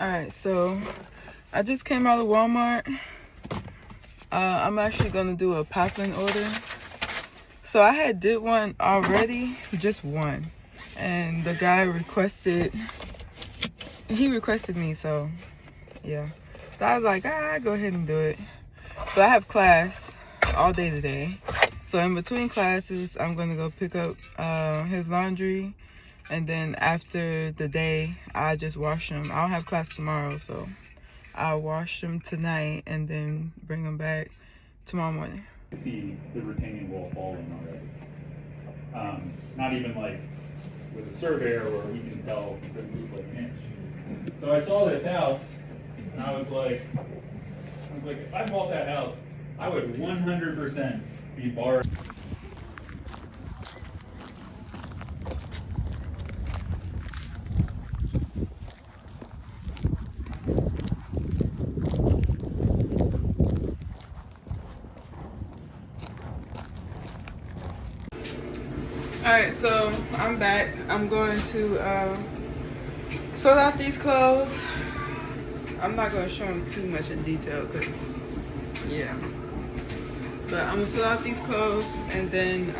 Alright, so I just came out of Walmart. I'm actually gonna do a Poplin order. So I had did one already, just one. And the guy requested me, so yeah. So I was like, go ahead and do it. But I have class all day today. So in between classes, I'm gonna go pick up his laundry. And then after the day, I just wash them. I don't have class tomorrow, so I'll wash them tonight and then bring them back tomorrow morning. See the retaining wall falling already. Not even like with a surveyor where we can tell if it moves like an inch. So I saw this house and I was like, if I bought that house, I would 100% be borrowing. Alright, so I'm back. I'm going to sort out these clothes. I'm not going to show them too much in detail because, yeah. But I'm going to sort out these clothes and then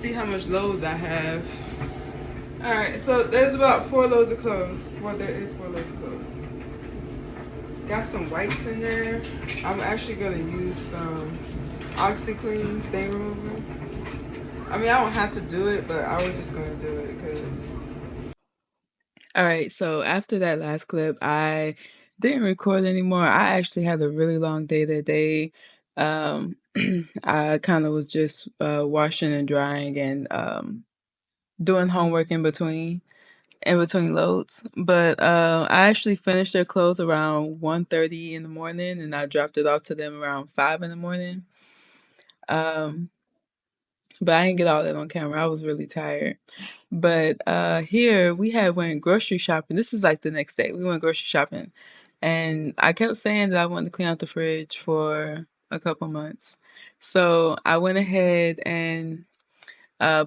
see how much loads I have. Alright, so there's about 4 loads of clothes. Well, there is 4 loads of clothes. Got some wipes in there. I'm actually going to use some OxyClean stain remover. I mean, I don't have to do it, but I was just going to do it because... Alright, so after that last clip, I didn't record anymore. I actually had a really long day that day. I kind of was just washing and drying and doing homework in between loads. But I actually finished their clothes around 1:30 in the morning, and I dropped it off to them around 5 in the morning. But I didn't get all that on camera. I was really tired. But here we went grocery shopping. This is like the next day. We went grocery shopping. And I kept saying that I wanted to clean out the fridge for a couple months. So I went ahead and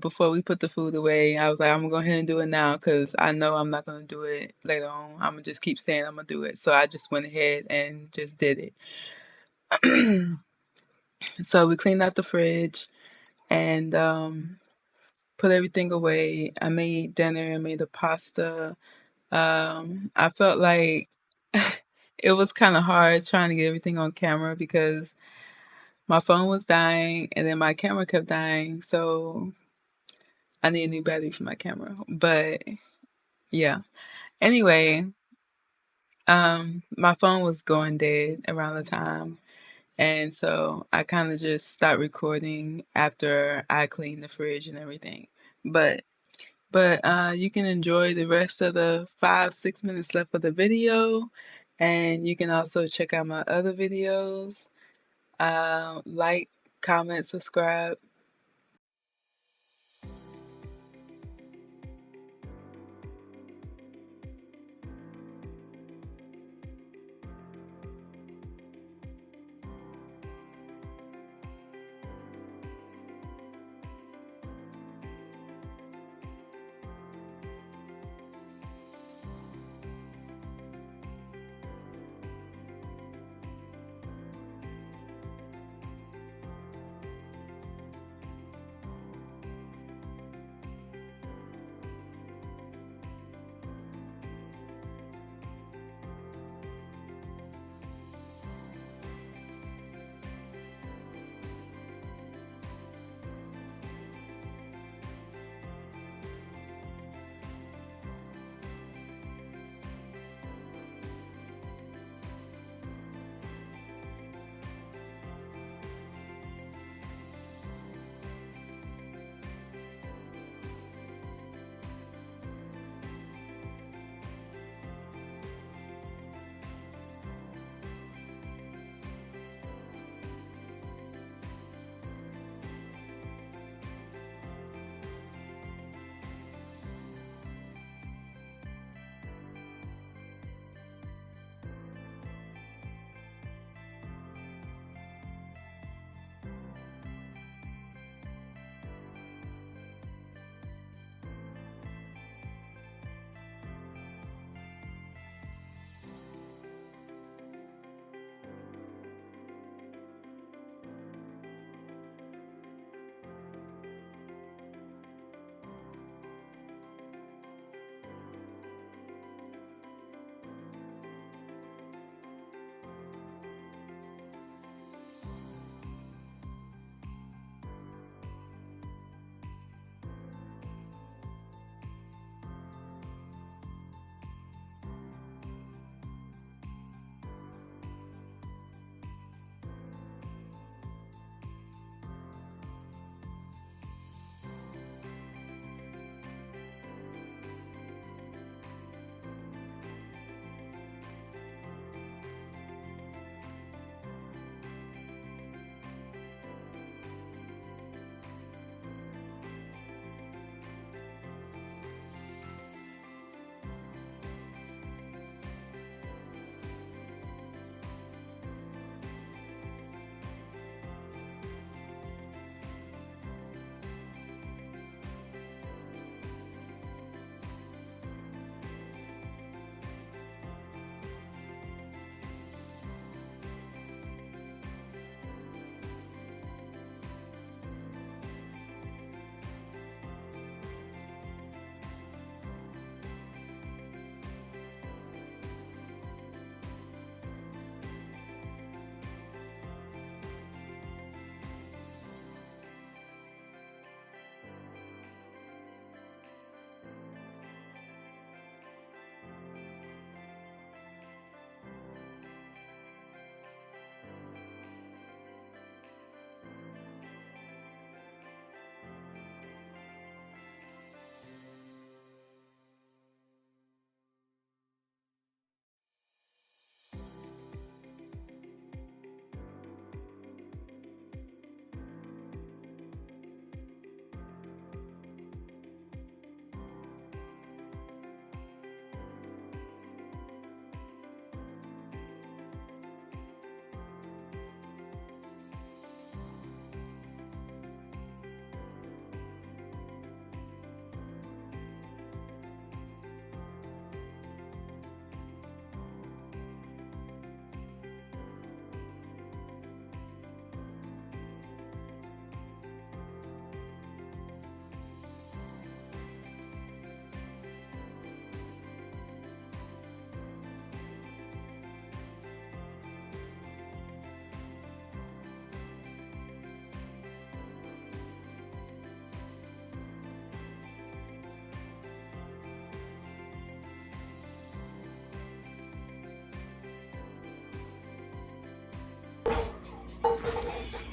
before we put the food away, I was like, I'm gonna go ahead and do it now because I know I'm not gonna do it later on. I'm gonna just keep saying I'm gonna do it. So I just went ahead and just did it. So we cleaned out the fridge and put everything away. I made dinner, I made a pasta. I felt like it was kind of hard trying to get everything on camera because my phone was dying and then my camera kept dying. So I need a new battery for my camera. But yeah. Anyway, my phone was going dead around the time. And so I kind of just stopped recording after I cleaned the fridge and everything. But you can enjoy the rest of the 5-6 minutes left of the video, and you can also check out my other videos. Like, comment, subscribe.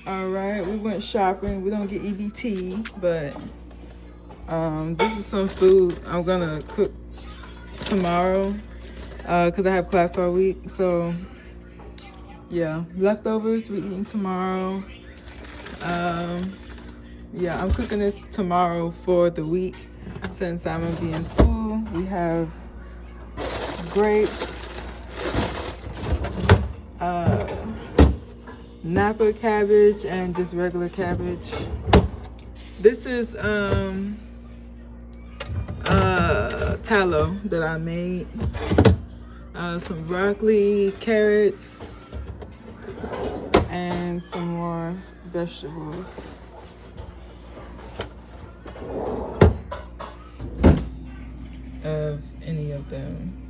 All right, we went shopping. We don't get EBT, but this is some food I'm gonna cook tomorrow because I have class all week. So yeah, leftovers we eating tomorrow. Yeah, I'm cooking this tomorrow for the week since I'm gonna be in school. We have grapes, Napa cabbage, and just regular cabbage. This is tallow that I made. Some broccoli, carrots, and some more vegetables. Of any of them.